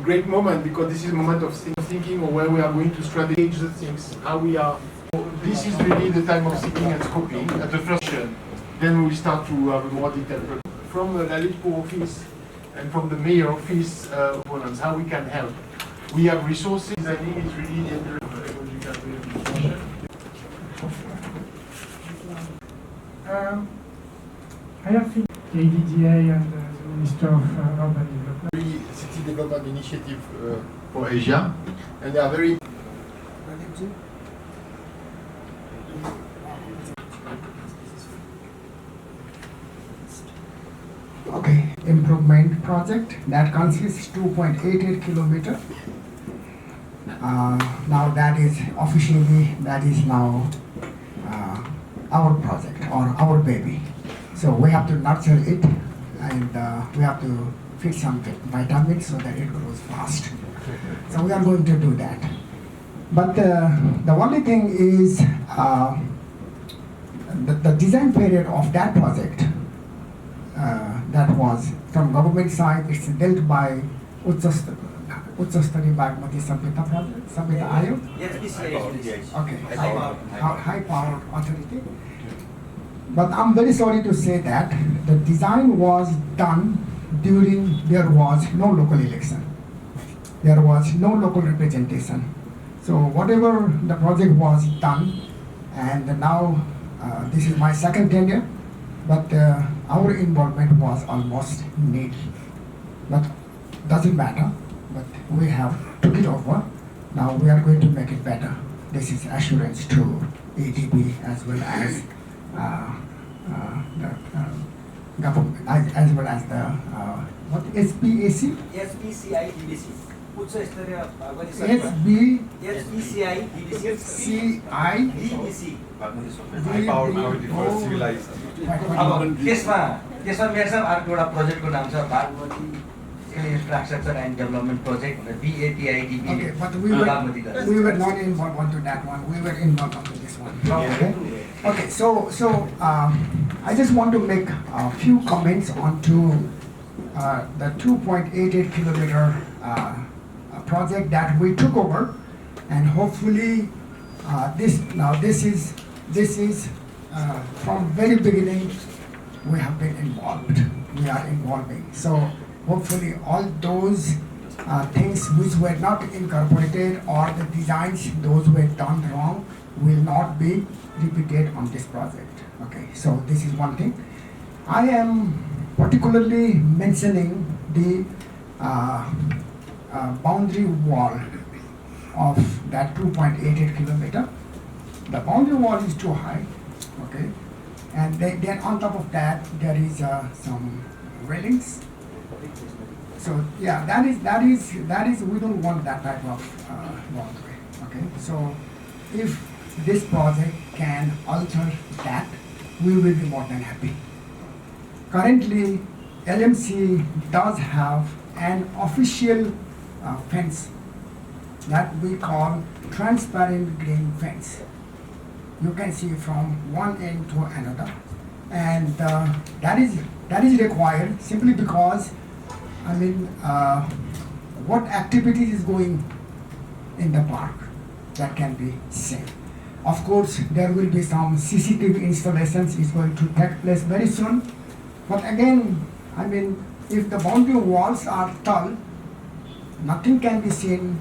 great moment because this is a moment of thinking of where we are going to strategize the things, how we are. This is really the time of thinking and scoping at the first session. Then we will start to have a more detailed from the Lalitpo office and from the mayor office components, how we can help. We have resources. I think it's really the ecological rehabilitation. I have think ADDA and the Minister of Urban Development. Really city development initiative for Asia, and they are very. Okay, improvement project that consists 2.88 kilometer. Now that is officially, that is now our project or our baby. So we have to nurture it, and we have to feed some vitamins so that it grows fast. So we are going to do that. But the only thing is the design period of that project that was from government side, it's dealt by Uccastari Bagmati Samhita project, Samhita Ayog. Okay, high power authority. But I'm very sorry to say that the design was done during there was no local election. There was no local representation. So whatever the project was done, and now this is my second tenure, but our involvement was almost nil. But doesn't matter, but we have took it over. Now we are going to make it better. This is assurance to ADB as well as the government, as well as the what SPAC? SPCI DBC. SPCI DBC. High power for civilized. अब त्यसमा मेरो साहब अर्को एउटा प्रोजेक्टको नाम छ Bagmati Infrastructure and Development Project, BATIDB. Okay, but we were not involved onto that one. We were involved onto this one. Okay. Okay. So I just want to make a few comments onto the 2.88 kilometer project that we took over, and hopefully this is from very beginning we have been involved. We are involving. So hopefully all those things which were not incorporated or the designs those were done wrong will not be repeated on this project. Okay, so this is one thing. I am particularly mentioning the boundary wall of that 2.88 kilometer. The boundary wall is too high, okay, and then on top of that there is some railings. So yeah, that is we don't want that type of boundary. Okay, so if this project can alter that, we will be more than happy. Currently, LMC does have an official fence that we call transparent green fence. You can see from one end to another, and that is required simply because what activities is going in the park that can be seen. Of course, there will be some CCTV installations is going to take place very soon. But again, if the boundary walls are tall, nothing can be seen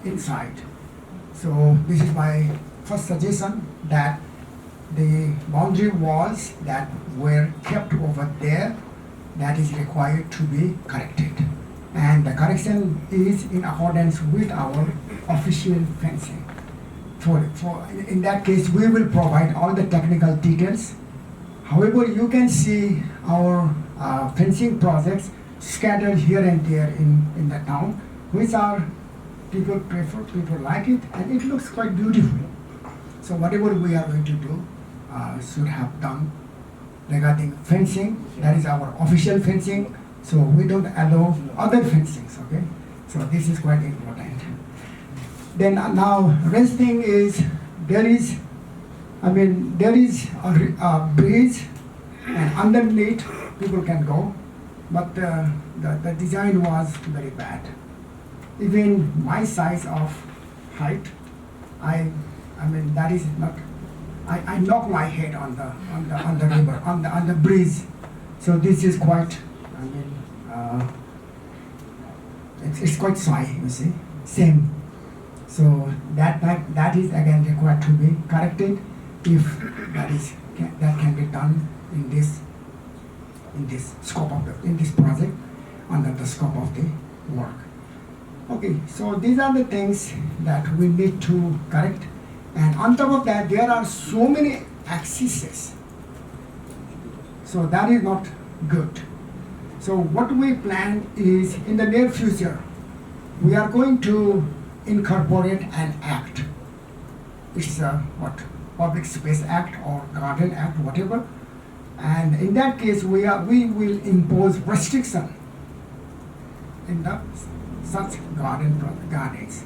inside. So this is my first suggestion, that the boundary walls that were kept over there, that is required to be corrected. And the correction is in accordance with our official fencing. In that case, we will provide all the technical details. However, you can see our fencing projects scattered here and there in the town, which are people prefer, people like it, and it looks quite beautiful. So whatever we are going to do should have done regarding fencing. That is our official fencing, so we don't allow other fencings, okay? So this is quite important. Then now, rest thing is, there is a bridge, and underneath people can go, but the design was very bad. even my size of height, I mean that is not. I knock my head on the river, on the breeze. So this is quite. I mean, it's quite shy. You see, same. So that is again required to be corrected if that can be done in this scope of in this project under the scope of the work. Okay, so these are the things that we need to correct, and on top of that there are so many axes, so that is not good. So what we plan is in the near future we are going to incorporate an act. It's a Public Space Act or Garden Act, whatever. And in that case, we will impose restriction in the such gardens.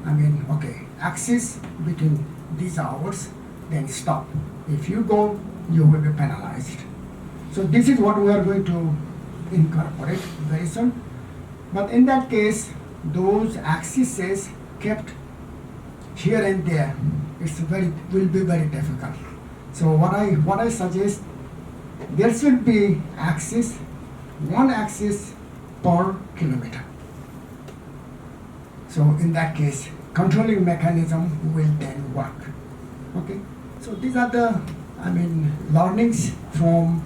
I mean, okay, access between these hours, then stop. If you go, you will be penalized. So this is what we are going to incorporate very soon. But in that case, those accesses kept here and there, will be very difficult. So what I suggest, there should be one axis per kilometer. So in that case, controlling mechanism will then work. Okay. So these are the learnings from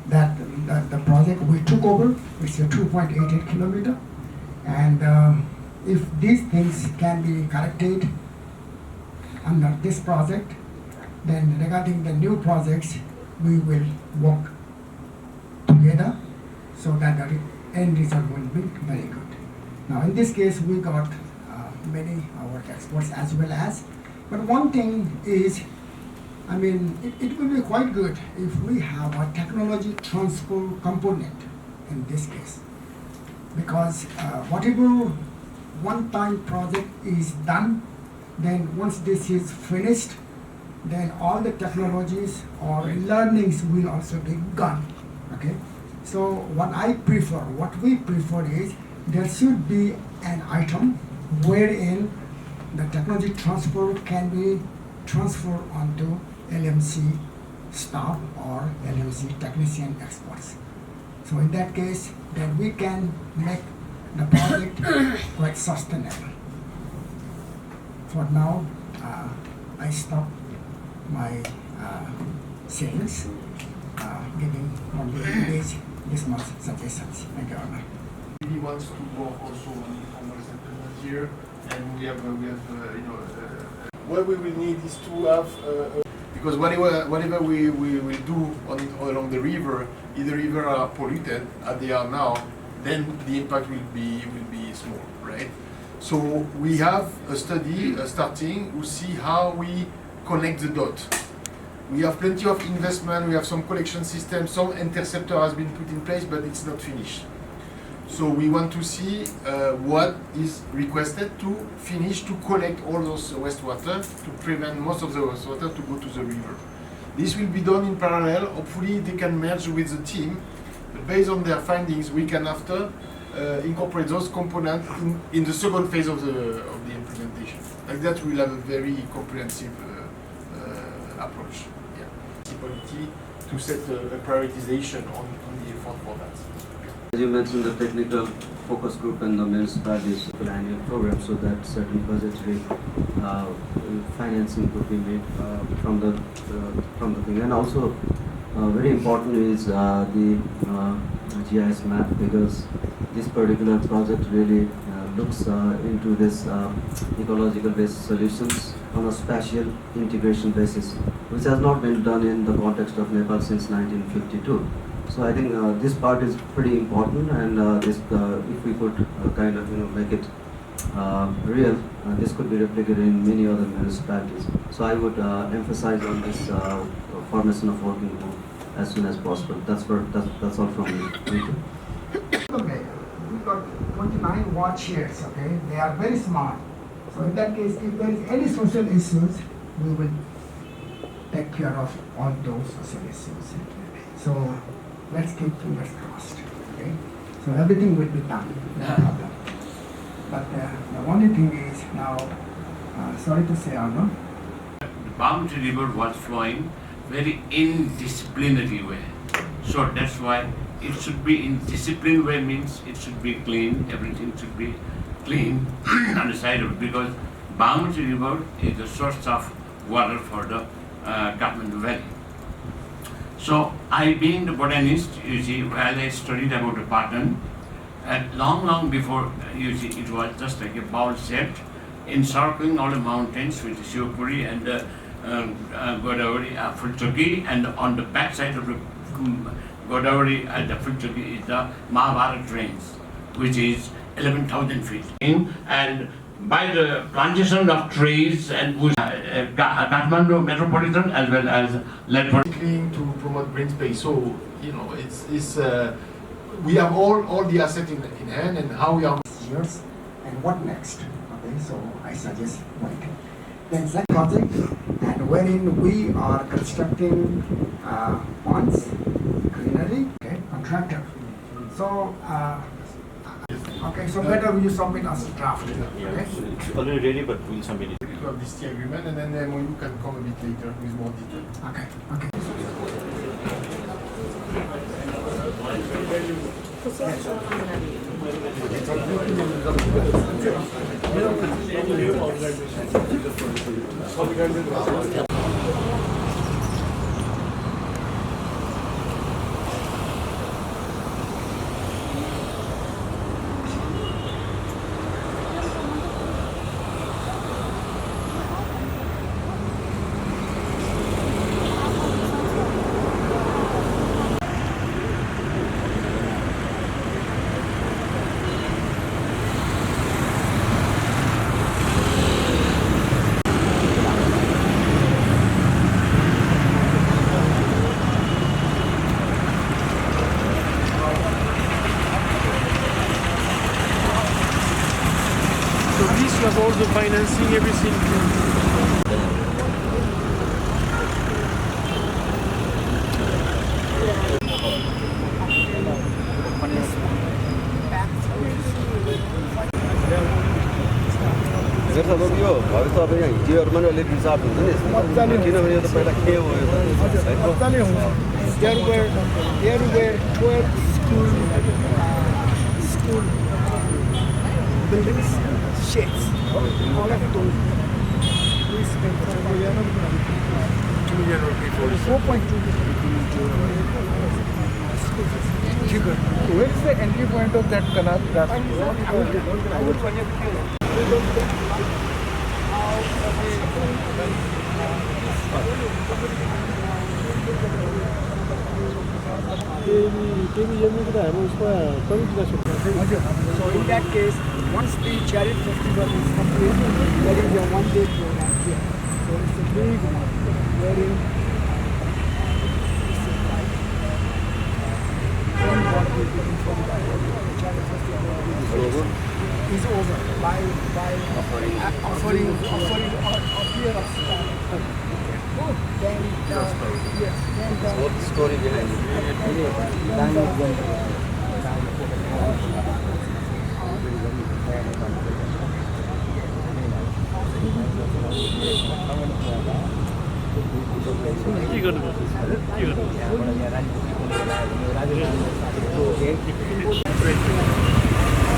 the project we took over. It's a 2.88 kilometer, and if these things can be corrected under this project, then regarding the new projects, we will work together so that the end result will be very good. Now in this case, we got many our experts as well as, but one thing is, it will be quite good if we have a technology transfer component in this case, because whatever one-time project is done, then once this is finished, then all the technologies or learnings will also be gone. Okay. So what we prefer is there should be an item wherein the technology transfer can be transferred onto LMC staff or LMC technician experts. So in that case, then we can make the project quite sustainable. For now, I stop my sayings, giving only this much suggestions. Thank you very much. He wants to work also on informal settlement here, and we have what we will need is to have because whatever we will do along the river, if the river are polluted as they are now, then the impact will be small, right? So we have a study starting to see how we connect the dots. We have plenty of investment, we have some collection system, some interceptor has been put in place, but it's not finished. So we want to see what is requested to finish to collect all those wastewater to prevent most of the wastewater to go to the river. This will be done in parallel. Hopefully they can merge with the team. But based on their findings, we can after incorporate those components in the second phase of the implementation. Like that, we'll have a very comprehensive approach. Yeah, to set a prioritization on the effort for that. As you mentioned, the technical focus group and the municipalities annual program, so that certain budgetary financing could be made from the thing. And also, very important is the GIS map, because this particular project really looks into this ecological based solutions on a spatial integration basis, which has not been done in the context of Nepal since 1952. So I think this part is pretty important, and this if we could kind of make it real, this could be replicated in many other municipalities. So I would emphasize on this formation of working group as soon as possible. That's all from me. Thank you. Okay, we got 29 watch chairs. Okay, they are very smart. So in that case, if there is any social issues, we will take care of all those social issues. So let's keep fingers crossed. Okay, so everything will be done. No problem. But the only thing is now, sorry to say, Arno, The Bamti river was flowing very indisciplinary way. So that's why it should be in disciplined way, means it should be clean, everything should be clean on the side of it, because Bamti river is the source of water for the Kathmandu Valley. So I being the botanist, you see, while I studied about the pattern, and long before, you see, it was just like a bowl shaped, encircling all the mountains with the Shivapuri and the Godavari, Fulchaki, and on the back side of the Godavari and the Fulchaki is the Mahabharat range, which is 11,000 feet. And by the plantation of trees and Kathmandu metropolitan as well as Ledford. To promote green space. So, you know, it's we have all the assets in hand, and how we are. years, and what next? Okay, so I suggest waiting. Then second project, and wherein we are constructing ponds, greenery, okay, contractor. So, okay, so better you submit as a draft. Okay? It's already ready, but we'll submit it. To have this tea agreement, and then the MOU can come a bit later with more detail. Okay, okay. So this was also financing everything. हेर्छ अब यो घर त अब यहाँ हिजोहरूमा नि अलिक रिसाप हुन्छ नि यसमा किनभने यो त पहिला के हो यो त मजाले हुन्छ there were 12 school buildings, sheds, all of those. We spent 2 million rupees. 4.2 Where is the entry point of that canal? So in that case, once the chariot festival is complete, there is a one-day program here. So it's a big one, wherein what we did from the chariot festival is over by offering a beer of stuff. Then yes, then What's the story behind it?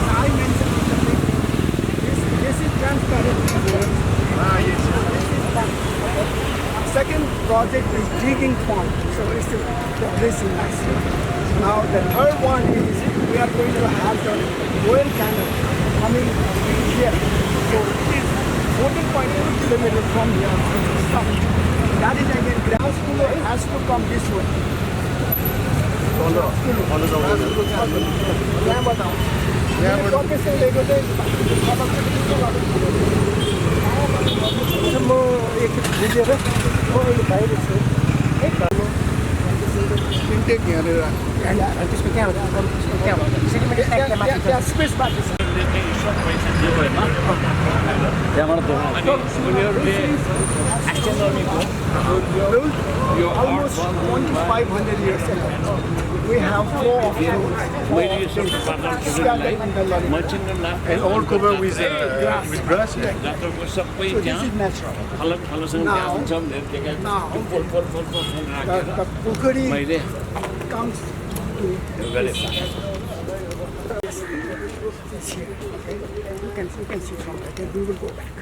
I mentioned this is transparent. Yes. Second project is digging pond, so it's progressing nicely. Now the third one is we are going to have the oil canal coming here. So it is 14.2 kilometers from here to south. That is again ground school has to come this way. यहाँ बताओ location लिएको चाहिँ म एक बुझेर म अहिले बाहिर छु है इन्टेक यहाँनिर त्यसको त्यहाँ स्पेस बाटो छ almost 2,500 years ago. We have 4 of those scattered in the lorry. And all covered with grass. So this is natural. Now the Pukari comes to this side. It's here, okay? You can see from there. Okay, we will go back.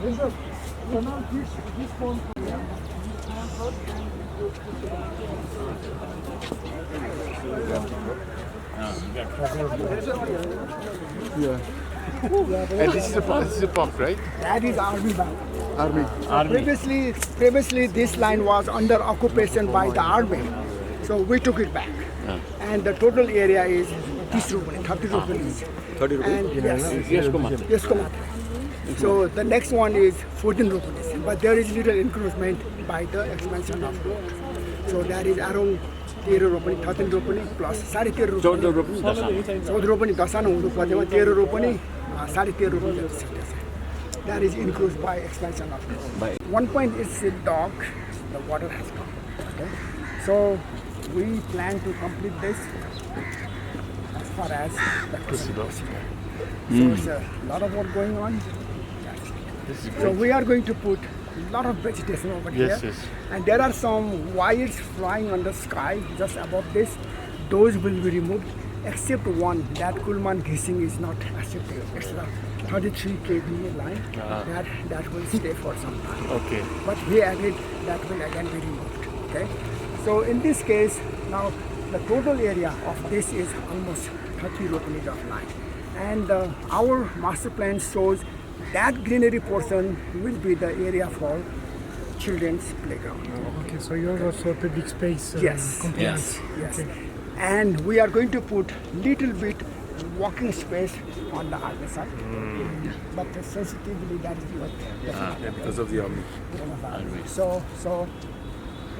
This phone. And this is a park, right? That is Army Bank. Army. Previously, this line was under occupation by the army, so we took it back. And the total area is 30 rupees. 30 rupees. And yes, Kumar. So the next one is 14 rupees, but there is little encroachment by the expansion of road. So that is around 13 rupees, 13 rupees plus 13 rupees. 14 rupees. 14 rupees dasana hundu पर्दैन 13 rupees 13 rupees. That is increased by expansion of road. One point is dock, the water has come. Okay? So we plan to complete this as far as possible. So it's a lot of work going on. So we are going to put a lot of vegetation over here. Yes. And there are some wires flying on the sky just above this. Those will be removed, except one, that Kulman Gising is not accepted. It's a 33 kV line. That will stay for some time. Okay. But we agreed that will again be removed. Okay. So in this case, now the total area of this is almost 30 rupees of line. And our master plan shows that greenery portion will be the area for children's playground. Okay, so you're also a public space. Yes. Yes. Yes. And we are going to put little bit walking space on the other side. But sensitively, that is what. Because of the army. So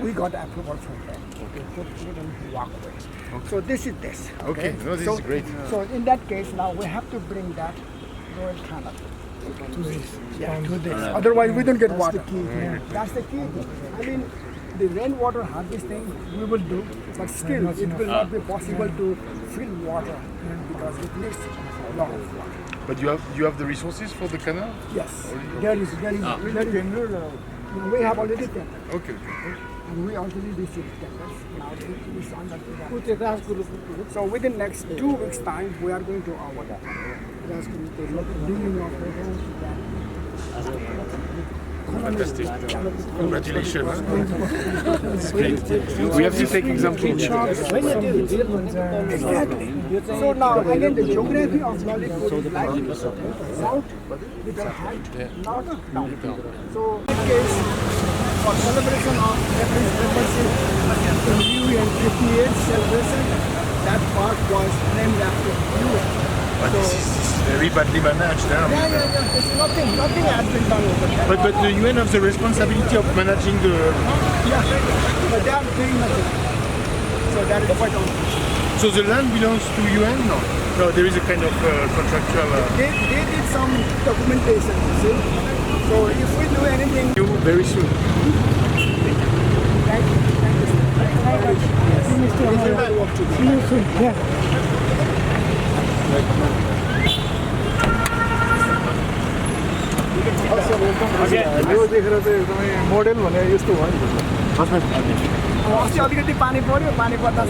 we got approval from them to put little walkway. So this is this. Okay. No, this is great. So in that case, now we have to bring that royal canal To this. to this. Otherwise, we don't get water. That's the key. I mean, the rainwater harvesting we will do, but still it will not be possible to fill water because it needs a lot of water. But you have the resources for the canal? Yes, there is we have already done. Okay. And we already received tenders. Now it is on the So within next 2 weeks' time, we are going to award that. Fantastic. Congratulations. It's great. We have to take example. Exactly. So now again the geography of Lollywood is like south with the height, north, down. So in this case, for celebration of Japanese membership in UN 58 celebration, that park was named after UN. But this is very badly managed. Yeah. There's nothing has been done over there. But the UN has the responsibility of managing the... Yeah, but they are doing nothing. So that is quite unfortunate. So the land belongs to UN? No, there is a kind of contractual... They did some documentation, you see. So if we do anything... You very soon. Thank you. See you soon. Yeah. Model भने यस्तो हो नि अस्ति अलिकति पानी पर्यो पानी पर्दा